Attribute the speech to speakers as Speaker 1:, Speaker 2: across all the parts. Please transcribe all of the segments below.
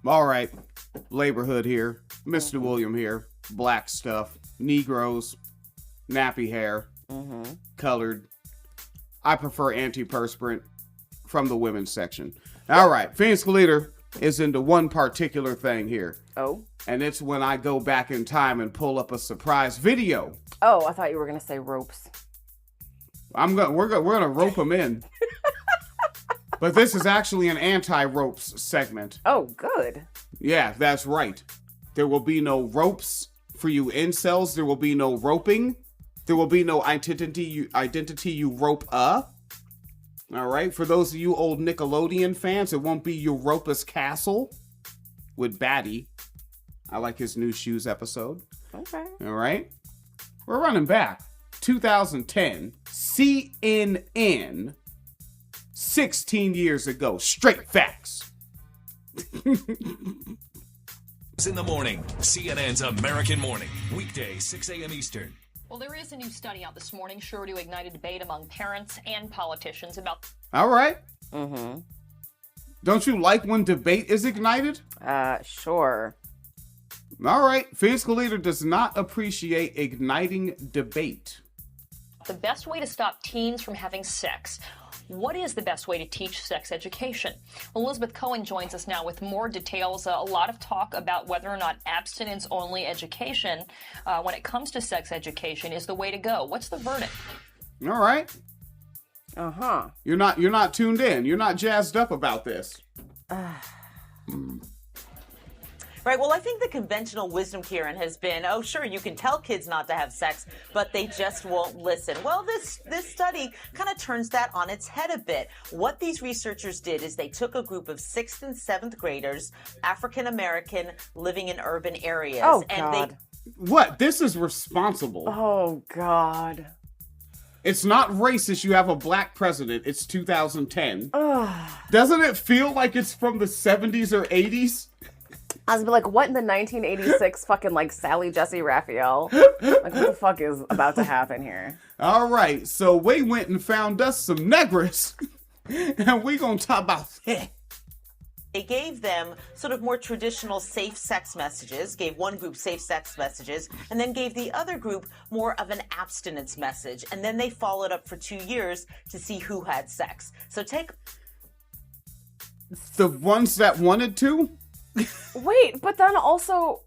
Speaker 1: All right. Laborhood here. Mr. William here. Black stuff. Negroes. Nappy hair. Colored. I prefer antiperspirant from the women's section. All right. Phoenix Leader is into one particular thing here.
Speaker 2: Oh?
Speaker 1: And it's when I go back in time and pull up a surprise video.
Speaker 2: Oh, I thought you were going to say ropes.
Speaker 1: We're gonna rope them in. But this is actually an anti-ropes segment.
Speaker 2: Oh, good.
Speaker 1: Yeah, that's right. There will be no ropes for you incels. There will be no roping. There will be no identity you rope up. All right. For those of you old Nickelodeon fans, it won't be Europa's Castle with Batty. I like his new shoes episode.
Speaker 2: Okay.
Speaker 1: All right. We're running back. 2010. CNN. 16 years ago. Straight facts.
Speaker 3: In the morning, CNN's American Morning, weekday 6 a.m. Eastern.
Speaker 4: Well, there is a new study out this morning sure to ignite a debate among parents and politicians about...
Speaker 1: All right. Mm-hmm. Don't you like when debate is ignited?
Speaker 2: Sure.
Speaker 1: All right. Physical Leader does not appreciate igniting debate.
Speaker 4: the best way to stop teens from having sex. What is the best way to teach sex education? Well, Elizabeth Cohen joins us now with more details. A lot of talk about whether or not abstinence-only education, when it comes to sex education, is the way to go. What's the verdict?
Speaker 1: All right.
Speaker 2: Uh-huh.
Speaker 1: You're not tuned in. You're not jazzed up about this.
Speaker 5: Right. Well, I think the conventional wisdom, Kieran, has been, oh, sure, you can tell kids not to have sex, but they just won't listen. Well, this study kind of turns that on its head a bit. What these researchers did is they took a group of 6th and 7th graders, African American, living in urban areas.
Speaker 2: Oh,
Speaker 5: and
Speaker 2: God.
Speaker 1: What? This is responsible.
Speaker 2: Oh, God.
Speaker 1: It's not racist you have a black president. It's 2010.
Speaker 2: Ugh.
Speaker 1: Doesn't it feel like it's from the 70s or 80s?
Speaker 2: I was like, what in the 1986 fucking, like, Sally Jesse Raphael? Like, what the fuck is about to happen here?
Speaker 1: All right, so we went and found us some negras, and we gonna talk about that.
Speaker 5: They gave them sort of more traditional safe sex messages, gave one group safe sex messages, and then gave the other group more of an abstinence message. And then they followed up for 2 years to see who had sex. So take...
Speaker 1: The ones that wanted to?
Speaker 2: Wait, but then also,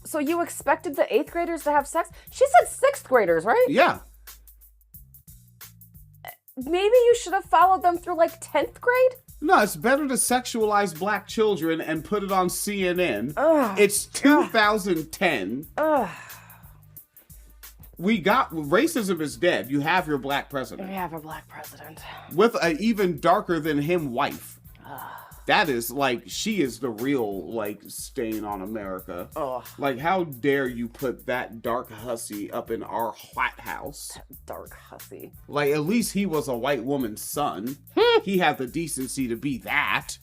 Speaker 2: so you expected the 8th graders to have sex? She said 6th graders, right?
Speaker 1: Yeah.
Speaker 2: Maybe you should have followed them through, like, 10th grade?
Speaker 1: No, it's better to sexualize black children and put it on CNN.
Speaker 2: Ugh.
Speaker 1: It's 2010.
Speaker 2: Ugh.
Speaker 1: Racism is dead. You have your black president.
Speaker 2: We have a black president.
Speaker 1: With an even darker than him wife. That is, like, she is the real, like, stain on America.
Speaker 2: Ugh.
Speaker 1: Like, how dare you put that dark hussy up in our White House?
Speaker 2: Dark hussy.
Speaker 1: Like, at least he was a white woman's son. He had the decency to be that.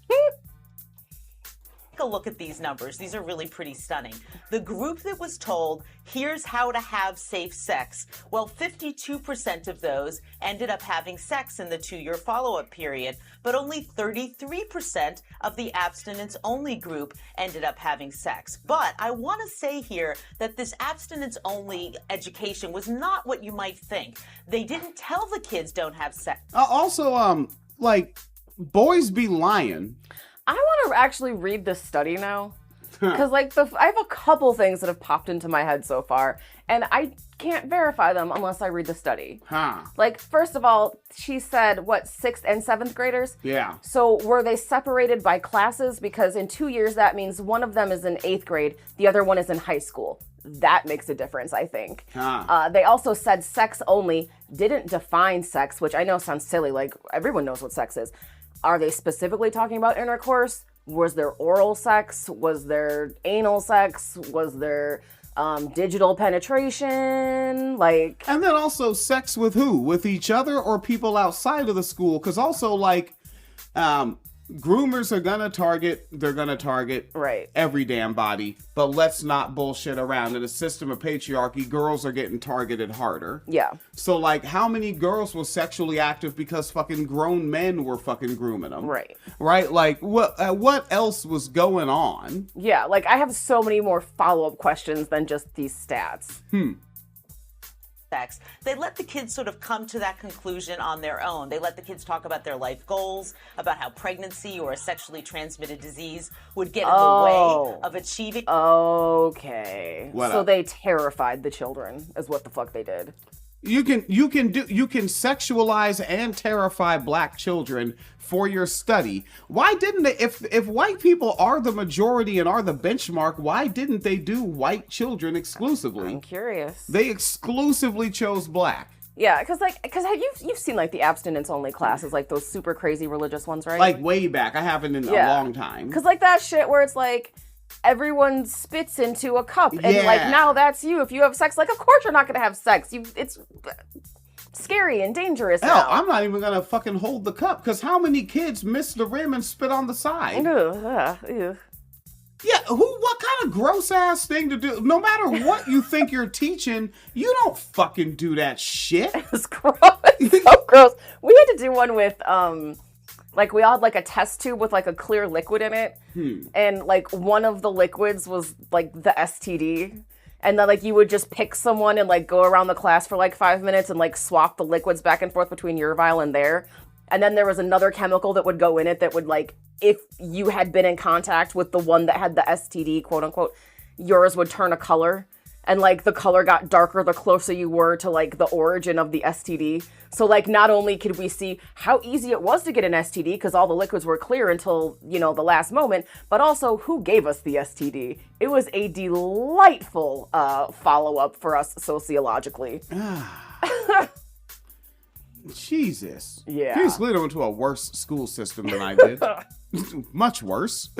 Speaker 5: Take a look at these numbers. These are really pretty stunning. The group that was told, here's how to have safe sex, well, 52% of those ended up having sex in the 2-year follow-up period, but only 33% of the abstinence-only group ended up having sex. But I want to say here that this abstinence-only education was not what you might think. They didn't tell the kids don't have sex.
Speaker 1: Also, like, boys be lying.
Speaker 2: I want to actually read this study now. Because, like, I have a couple things that have popped into my head so far, and I can't verify them unless I read the study. Like, first of all, she said, what, 6th and 7th graders?
Speaker 1: Yeah.
Speaker 2: So were they separated by classes? Because in 2 years, that means one of them is in 8th grade, the other one is in high school. That makes a difference, I think. They also said sex only, didn't define sex, which I know sounds silly, like, everyone knows what sex is. Are they specifically talking about intercourse? Was there oral sex? Was there anal sex? Was there digital penetration? Like,
Speaker 1: and then also sex with who? With each other or people outside of the school? Because also, like, groomers are gonna target, they're gonna target
Speaker 2: Right.
Speaker 1: every damn body, but let's not bullshit around. In a system of patriarchy, girls are getting targeted harder.
Speaker 2: Yeah.
Speaker 1: So, like, how many girls were sexually active because fucking grown men were fucking grooming them?
Speaker 2: Right.
Speaker 1: Right? Like, what else was going on?
Speaker 2: Yeah, like, I have so many more follow-up questions than just these stats.
Speaker 5: Sex. They let the kids sort of come to that conclusion on their own. They let the kids talk about their life goals, about how pregnancy or a sexually transmitted disease would get in the way of achieving.
Speaker 2: Okay.
Speaker 1: What
Speaker 2: So
Speaker 1: up?
Speaker 2: they terrified the children, is what the fuck they did.
Speaker 1: You can sexualize and terrify black children for your study. Why didn't they, if white people are the majority and are the benchmark, why didn't they do white children exclusively?
Speaker 2: I'm curious.
Speaker 1: They exclusively chose black.
Speaker 2: Yeah, because you've seen like the abstinence only classes, like those super crazy religious ones, right?
Speaker 1: Like way back. I haven't in a long time.
Speaker 2: Because like that shit where it's like everyone spits into a cup and like now that's you. If you have sex, like of course you're not gonna have sex. It's scary and dangerous.
Speaker 1: Hell,
Speaker 2: now.
Speaker 1: I'm not even gonna fucking hold the cup because how many kids miss the rim and spit on the side?
Speaker 2: Ew.
Speaker 1: Yeah, what kind of gross ass thing to do? No matter what you think you're teaching, you don't fucking do that shit.
Speaker 2: It's gross. It's so gross. We had to do one with like we all had like a test tube with like a clear liquid in it, and like one of the liquids was like the STD. And then, like, you would just pick someone and, like, go around the class for, like, 5 minutes and, like, swap the liquids back and forth between your vial and there. And then there was another chemical that would go in it that would, like, if you had been in contact with the one that had the STD, quote unquote, yours would turn a color. And, like, the color got darker the closer you were to, like, the origin of the STD. So, like, not only could we see how easy it was to get an STD, because all the liquids were clear until, you know, the last moment, but also who gave us the STD. It was a delightful follow-up for us sociologically.
Speaker 1: Jesus.
Speaker 2: Yeah.
Speaker 1: Basically, I went to a worse school system than I did. Much worse.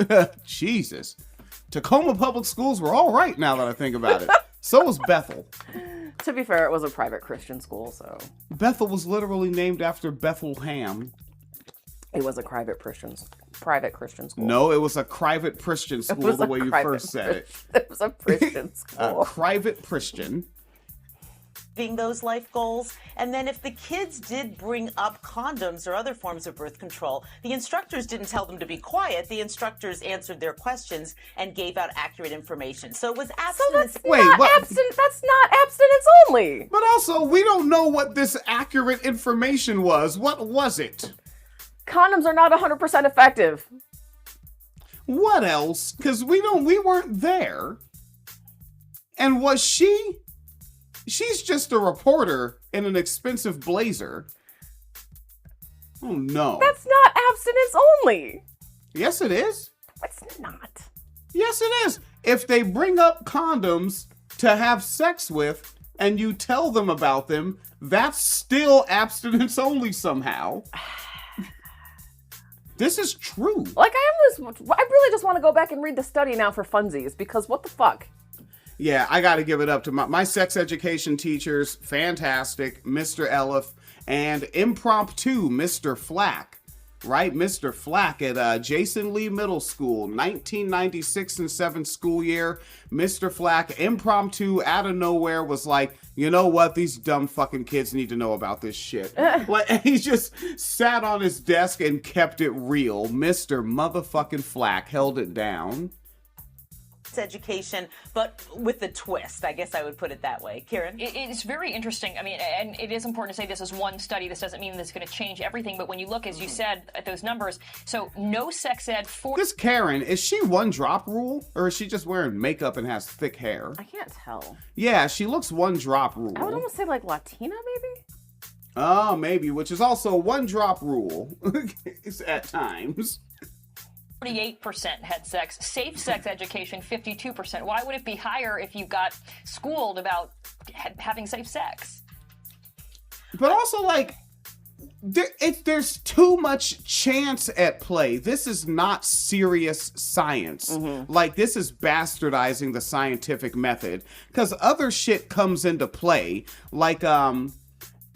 Speaker 1: Jesus. Tacoma Public Schools were all right now that I think about it. So was Bethel.
Speaker 2: To be fair, it was a private Christian school, so...
Speaker 1: Bethel was literally named after Bethlehem.
Speaker 2: It was a private Christian school.
Speaker 1: No, it was a private Christian school the way you first said it.
Speaker 2: It was a Christian school.
Speaker 1: A private Christian.
Speaker 5: Those life goals. And then if the kids did bring up condoms or other forms of birth control, the instructors didn't tell them to be quiet. The instructors answered their questions and gave out accurate information. So it was abstinence.
Speaker 2: That's not abstinence only.
Speaker 1: But also, we don't know what this accurate information was. What was it?
Speaker 2: Condoms are not 100% effective.
Speaker 1: What else? Because we weren't there. And was she? She's just a reporter in an expensive blazer. Oh no.
Speaker 2: That's not abstinence only.
Speaker 1: Yes, it is.
Speaker 2: It's not.
Speaker 1: Yes, it is. If they bring up condoms to have sex with and you tell them about them, that's still abstinence only somehow. This is true.
Speaker 2: Like, I really just want to go back and read the study now for funsies, because what the fuck?
Speaker 1: Yeah, I got to give it up to my sex education teachers. Fantastic. Mr. Elif and impromptu Mr. Flack. Right? Mr. Flack at Jason Lee Middle School, 1996 and 7 school year. Mr. Flack, impromptu, out of nowhere, was like, you know what? These dumb fucking kids need to know about this shit. Like, and he just sat on his desk and kept it real. Mr. motherfucking Flack held it down.
Speaker 5: Education, but with a twist. I guess I would put it that way. Kieran?
Speaker 4: It's very interesting. I mean, and it is important to say this is one study. This doesn't mean this is going to change everything, but when you look, as you said, at those numbers, so no sex ed for...
Speaker 1: This Karen, is she one drop rule? Or is she just wearing makeup and has thick hair?
Speaker 2: I can't tell.
Speaker 1: Yeah, she looks one drop rule.
Speaker 2: I would almost say like Latina, maybe?
Speaker 1: Oh, maybe, which is also one drop rule at times.
Speaker 4: 48% had sex. Safe sex education, 52%. Why would it be higher if you got schooled about having safe sex?
Speaker 1: But also, like, there's too much chance at play. This is not serious science. Mm-hmm. Like, this is bastardizing the scientific method. Because other shit comes into play. Like,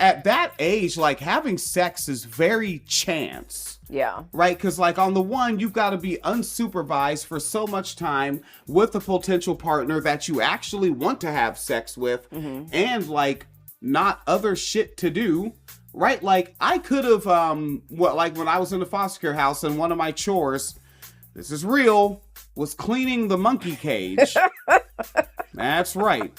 Speaker 1: at that age, like having sex is very chance.
Speaker 2: Yeah.
Speaker 1: Right? Because like on the one, you've got to be unsupervised for so much time with a potential partner that you actually want to have sex with, and like not other shit to do. Right? Like I could have, like when I was in the foster care house, and one of my chores, this is real, was cleaning the monkey cage. That's right.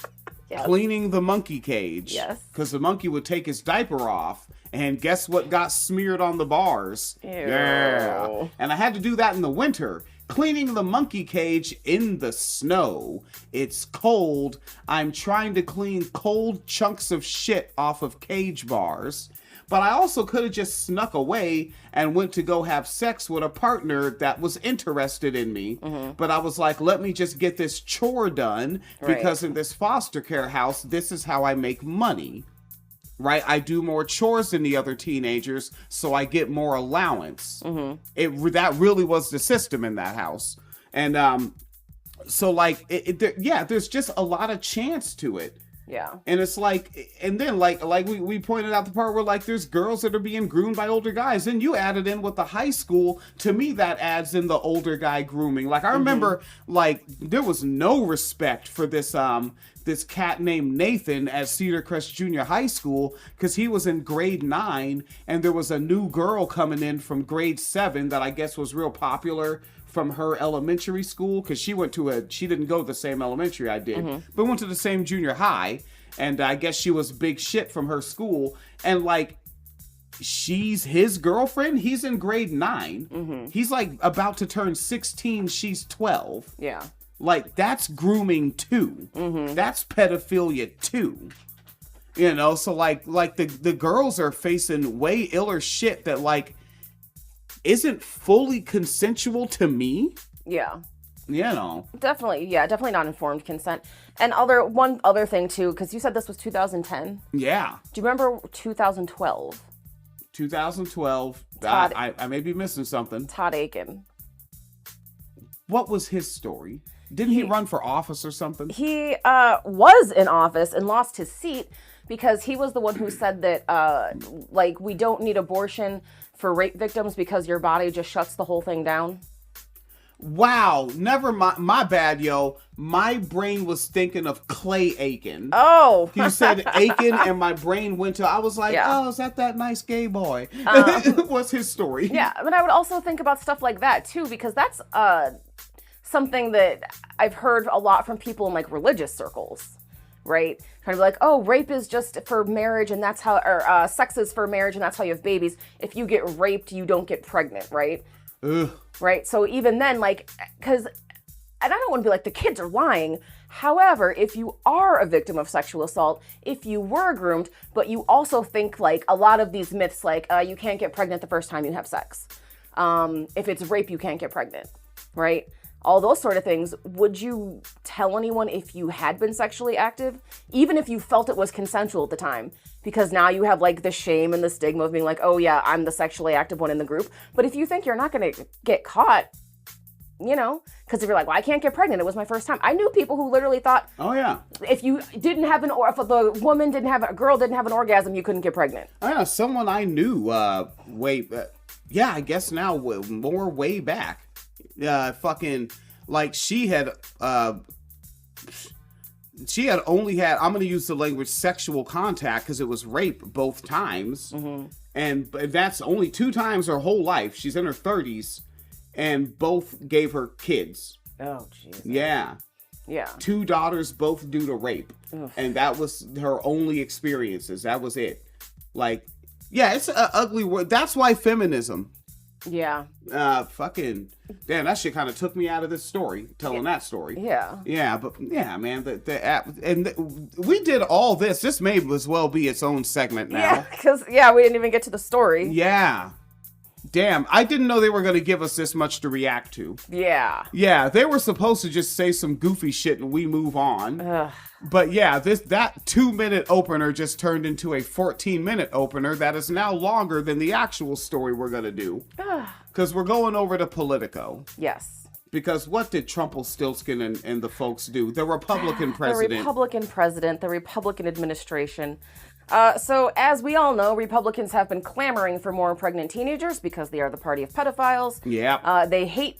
Speaker 1: Yes. Cleaning the monkey cage.
Speaker 2: Yes.
Speaker 1: Because the monkey would take his diaper off, and guess what got smeared on the bars?
Speaker 2: Ew.
Speaker 1: Yeah. And I had to do that in the winter. Cleaning the monkey cage in the snow. It's cold. I'm trying to clean cold chunks of shit off of cage bars. But I also could have just snuck away and went to go have sex with a partner that was interested in me. But I was like, let me just get this chore done, because in this foster care house, this is how I make money. Right? I do more chores than the other teenagers, so I get more allowance. That really was the system in that house. And so like, there's just a lot of chance to it.
Speaker 2: Yeah.
Speaker 1: And it's like, and then like we pointed out the part where like there's girls that are being groomed by older guys. And you added in with the high school. To me, that adds in the older guy grooming. Like I remember like there was no respect for this this cat named Nathan at Cedar Crest Junior High School, because he was in grade 9 and there was a new girl coming in from grade 7 that I guess was real popular from her elementary school, because she didn't go to the same elementary I did, but went to the same junior high, and I guess she was big shit from her school, and like she's his girlfriend. He's in grade 9. He's like about to turn 16. She's 12.
Speaker 2: Yeah.
Speaker 1: Like that's grooming too. That's pedophilia too. You know, so like the girls are facing way iller shit that like isn't fully consensual to me.
Speaker 2: Yeah.
Speaker 1: You know.
Speaker 2: Definitely not informed consent. And one other thing too, because you said this was 2010.
Speaker 1: Yeah.
Speaker 2: Do you remember 2012?
Speaker 1: 2012. I may be missing something.
Speaker 2: Todd Aiken.
Speaker 1: What was his story? Didn't he run for office or something?
Speaker 2: He was in office and lost his seat because he was the one who said that like we don't need abortion for rape victims because your body just shuts the whole thing down.
Speaker 1: Wow, never mind. My bad, yo. My brain was thinking of Clay Aiken.
Speaker 2: Oh.
Speaker 1: You said Aiken, and my brain went to, I was like, oh, is that nice gay boy? What's his story?
Speaker 2: Yeah, but I would also think about stuff like that, too, because that's something that I've heard a lot from people in, like, religious circles, right? Kind of like, oh, rape is just for marriage, and that's how, or sex is for marriage, and that's how you have babies. If you get raped, you don't get pregnant, right?
Speaker 1: Ugh.
Speaker 2: Right? So even then, like, because, and I don't want to be like, the kids are lying. However, if you are a victim of sexual assault, if you were groomed, but you also think, like, a lot of these myths, like, you can't get pregnant the first time you have sex. If it's rape, you can't get pregnant, right? All those sort of things. Would you tell anyone if you had been sexually active? Even if you felt it was consensual at the time? Because now you have like the shame and the stigma of being like, oh yeah, I'm the sexually active one in the group. But if you think you're not going to get caught, you know, because if you're like, well, I can't get pregnant, it was my first time. I knew people who literally thought, oh yeah, if you didn't have if the woman didn't have, a girl didn't have an orgasm, you couldn't get pregnant.
Speaker 1: Oh yeah, someone I knew I guess now more way back. Fucking, like she had only had, I'm going to use the language sexual contact because it was rape both times. And that's only 2 times her whole life. She's in her 30s and both gave her kids.
Speaker 2: Oh, jeez.
Speaker 1: Yeah.
Speaker 2: Yeah.
Speaker 1: 2 daughters, both due to rape. Oof. And that was her only experiences. That was it. Like, yeah, it's an ugly word. That's why feminism.
Speaker 2: Yeah.
Speaker 1: Fucking damn, that shit kind of took me out of this story, telling that story.
Speaker 2: Yeah.
Speaker 1: Yeah, but yeah, man, we did all this. This may as well be its own segment now.
Speaker 2: Yeah, because we didn't even get to the story.
Speaker 1: Yeah. Damn, I didn't know they were going to give us this much to react to.
Speaker 2: Yeah.
Speaker 1: Yeah, they were supposed to just say some goofy shit and we move on.
Speaker 2: Ugh.
Speaker 1: But yeah, that 2-minute opener just turned into a 14-minute opener that is now longer than the actual story we're going to do. Because we're going over to Politico.
Speaker 2: Yes. Because
Speaker 1: what did Trumpelstiltskin and the folks do? The Republican president.
Speaker 2: The Republican president, the Republican administration. So, as we all know, Republicans have been clamoring for more pregnant teenagers because they are the party of pedophiles.
Speaker 1: Yeah.
Speaker 2: They hate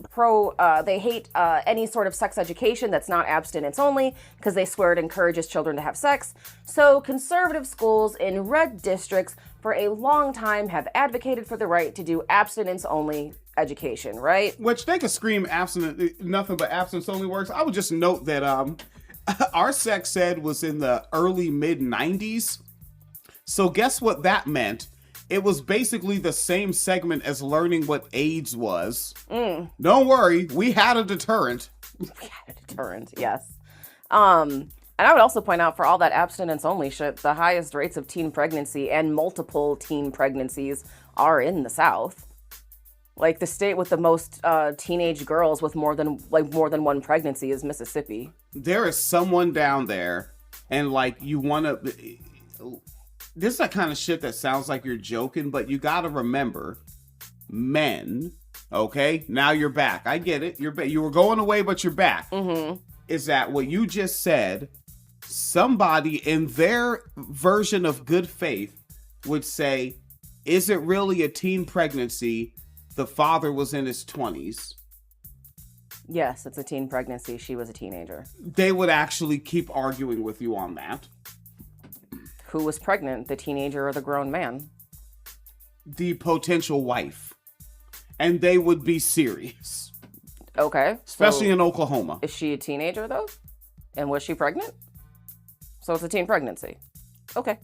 Speaker 2: any sort of sex education that's not abstinence only because they swear it encourages children to have sex. So, conservative schools in red districts for a long time have advocated for the right to do abstinence only education, right?
Speaker 1: Which they could scream nothing but abstinence only works. I would just note that our sex ed was in the early mid 90s. So guess what that meant? It was basically the same segment as learning what AIDS was. Don't worry, we had a deterrent.
Speaker 2: We had a deterrent, yes. And I would also point out, for all that abstinence only shit, the highest rates of teen pregnancy and multiple teen pregnancies are in the South. Like, the state with the most teenage girls with more than one pregnancy is Mississippi.
Speaker 1: There is someone down there, and like, you want to. This is that kind of shit that sounds like you're joking, but you got to remember, men. Okay, now you're back. I get it. You were going away, but you're back. Mm-hmm. Is that what you just said? Somebody in their version of good faith would say, "Is it really a teen pregnancy? The father was in his 20s."
Speaker 2: Yes, it's a teen pregnancy. She was a teenager.
Speaker 1: They would actually keep arguing with you on that.
Speaker 2: Who was pregnant, the teenager or the grown man?
Speaker 1: The potential wife. And they would be serious.
Speaker 2: Okay.
Speaker 1: Especially in Oklahoma.
Speaker 2: Is she a teenager, though? And was she pregnant? So it's a teen pregnancy. Okay.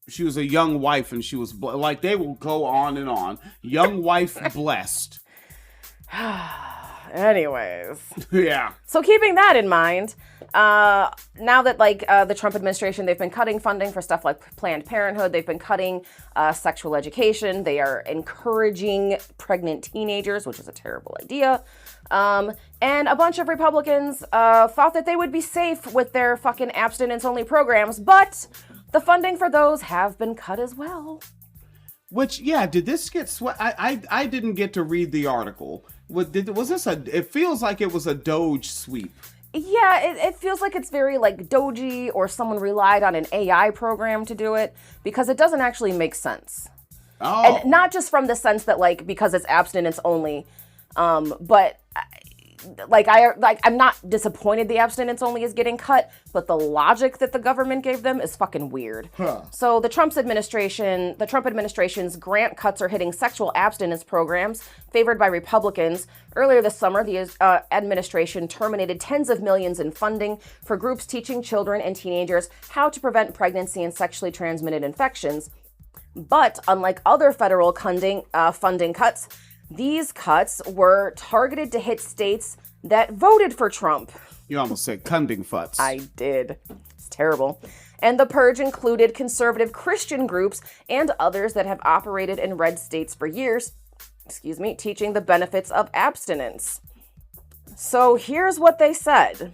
Speaker 1: She was a young wife, and she was like, they will go on and on. Young wife blessed.
Speaker 2: Anyways.
Speaker 1: Yeah.
Speaker 2: So keeping that in mind, now that the Trump administration, they've been cutting funding for stuff like Planned Parenthood. They've been cutting sexual education. They are encouraging pregnant teenagers, which is a terrible idea. And a bunch of Republicans thought that they would be safe with their fucking abstinence-only programs, but the funding for those have been cut as well.
Speaker 1: Which, yeah, did this get I didn't get to read the article. Was this it feels like it was a Doge sweep.
Speaker 2: Yeah, it feels like it's very like Doge, or someone relied on an AI program to do it, because it doesn't actually make sense.
Speaker 1: Oh.
Speaker 2: And not just from the sense that, like, because it's abstinence only, but I'm not disappointed the abstinence only is getting cut, but the logic that the government gave them is fucking weird.
Speaker 1: Huh.
Speaker 2: So the Trump administration's grant cuts are hitting sexual abstinence programs favored by Republicans. Earlier this summer, the administration terminated tens of millions in funding for groups teaching children and teenagers how to prevent pregnancy and sexually transmitted infections. But unlike other federal funding cuts, these cuts were targeted to hit states that voted for Trump.
Speaker 1: You almost said cunding futs.
Speaker 2: I did. It's terrible. And the purge included conservative Christian groups and others that have operated in red states for years, teaching the benefits of abstinence. So here's what they said.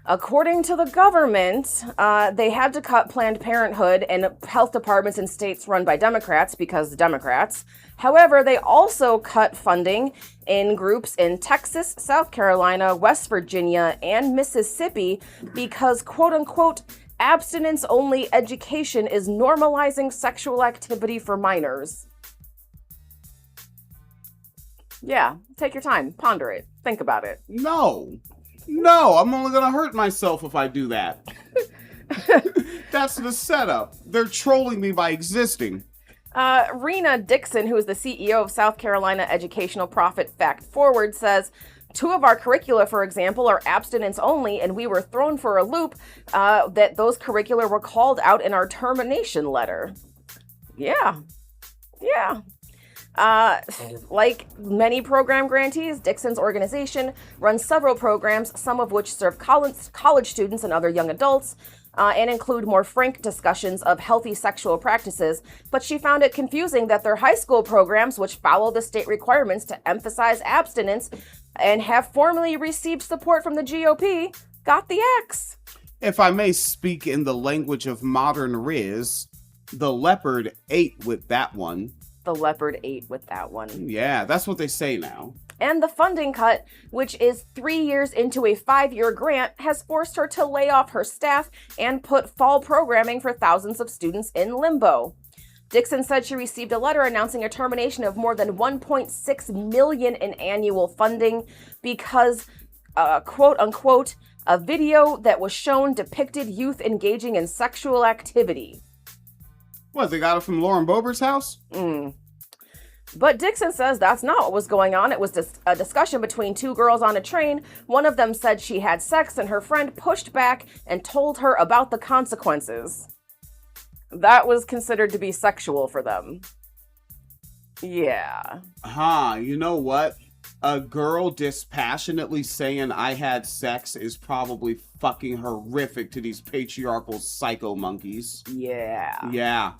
Speaker 2: According to the government, they had to cut Planned Parenthood and health departments in states run by Democrats because Democrats. However, they also cut funding in groups in Texas, South Carolina, West Virginia, and Mississippi because, quote unquote, abstinence-only education is normalizing sexual activity for minors. Yeah, take your time, ponder it, think about it.
Speaker 1: No, I'm only going to hurt myself if I do that. That's the setup. They're trolling me by existing.
Speaker 2: Rena Dixon, who is the CEO of South Carolina educational profit Fact Forward, says, 2 of our curricula, for example, are abstinence only, and we were thrown for a loop that those curricula were called out in our termination letter. Yeah. Like many program grantees, Dixon's organization runs several programs, some of which serve college students and other young adults, and include more frank discussions of healthy sexual practices. But she found it confusing that their high school programs, which follow the state requirements to emphasize abstinence and have formally received support from the GOP, got the X.
Speaker 1: If I may speak in the language of modern Riz, the leopard ate with that one.
Speaker 2: The leopard ate with that one.
Speaker 1: Yeah, that's what they say now.
Speaker 2: And the funding cut, which is 3 years into a 5-year grant, has forced her to lay off her staff and put fall programming for thousands of students in limbo. Dixon said she received a letter announcing a termination of more than $1.6 million in annual funding because, quote unquote, a video that was shown depicted youth engaging in sexual activity.
Speaker 1: What, they got it from Lauren Boebert's house?
Speaker 2: But Dixon says that's not what was going on. It was a discussion between two girls on a train. One of them said she had sex, and her friend pushed back and told her about the consequences. That was considered to be sexual for them. Yeah.
Speaker 1: You know what? A girl dispassionately saying I had sex is probably fucking horrific to these patriarchal psycho monkeys.
Speaker 2: Yeah.
Speaker 1: Yeah.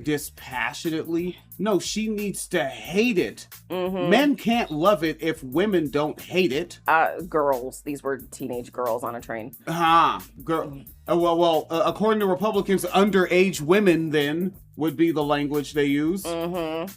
Speaker 1: Dispassionately? No, she needs to hate it.
Speaker 2: Mm-hmm.
Speaker 1: Men can't love it if women don't hate it.
Speaker 2: Girls. These were teenage girls on a train.
Speaker 1: Girl. According to Republicans, underage women then would be the language they use.
Speaker 2: Mm-hmm.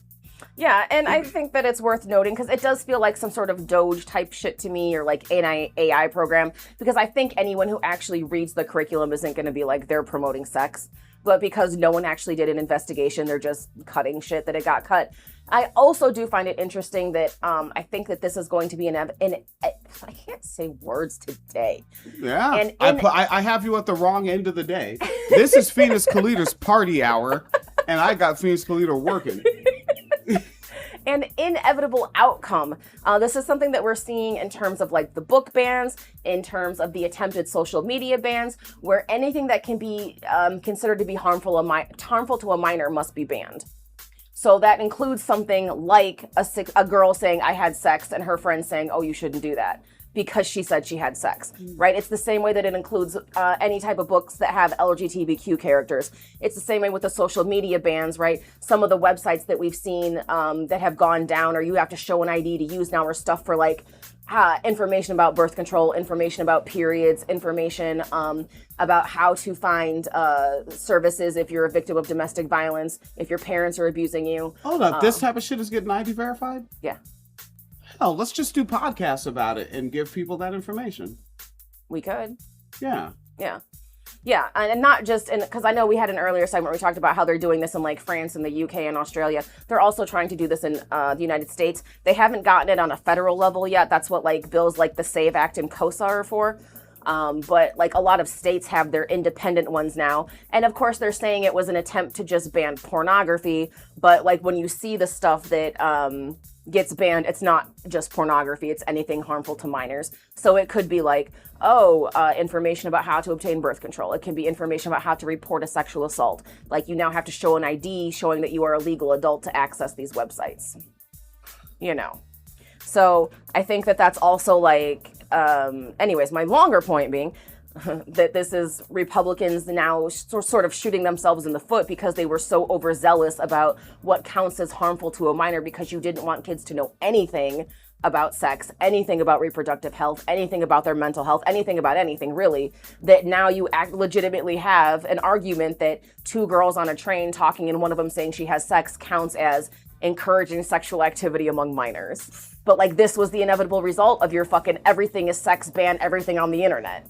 Speaker 2: Yeah, and I think that it's worth noting because it does feel like some sort of Doge type shit to me, or like an AI program, because I think anyone who actually reads the curriculum isn't going to be like they're promoting sex. But because no one actually did an investigation, they're just cutting shit that it got cut. I also do find it interesting that I think that this is going to be I can't say words today.
Speaker 1: Yeah, and I have you at the wrong end of the day. This is Phoenix Kalita's party hour, and I got Phoenix Kalita working.
Speaker 2: An inevitable outcome. This is something that we're seeing in terms of like the book bans, in terms of the attempted social media bans, where anything that can be considered to be harmful to a minor must be banned. So that includes something like a girl saying I had sex and her friend saying, oh, you shouldn't do that, because she said she had sex, right? It's the same way that it includes any type of books that have LGBTQ characters. It's the same way with the social media bans, right? Some of the websites that we've seen that have gone down, or you have to show an ID to use now, are stuff for like information about birth control, information about periods, information about how to find services if you're a victim of domestic violence, if your parents are abusing you.
Speaker 1: Hold up, this type of shit is getting ID verified?
Speaker 2: Yeah.
Speaker 1: Oh, let's just do podcasts about it and give people that information.
Speaker 2: We could.
Speaker 1: Yeah.
Speaker 2: Yeah. Yeah, and not just because I know we had an earlier segment where we talked about how they're doing this in like France and the UK and Australia. They're also trying to do this in the United States. They haven't gotten it on a federal level yet. That's what like bills like the SAVE Act and COSA are for. But like a lot of states have their independent ones now. And of course they're saying it was an attempt to just ban pornography. But like when you see the stuff that gets banned, it's not just pornography, it's anything harmful to minors. So it could be like, information about how to obtain birth control. It can be information about how to report a sexual assault. Like you now have to show an ID showing that you are a legal adult to access these websites. You know. So I think that that's also like, anyways, my longer point being that this is Republicans now sort of shooting themselves in the foot because they were so overzealous about what counts as harmful to a minor, because you didn't want kids to know anything about sex, anything about reproductive health, anything about their mental health, anything about anything really, that now you legitimately have an argument that two girls on a train talking and one of them saying she has sex counts as encouraging sexual activity among minors. But like this was the inevitable result of your fucking everything is sex ban everything on the internet.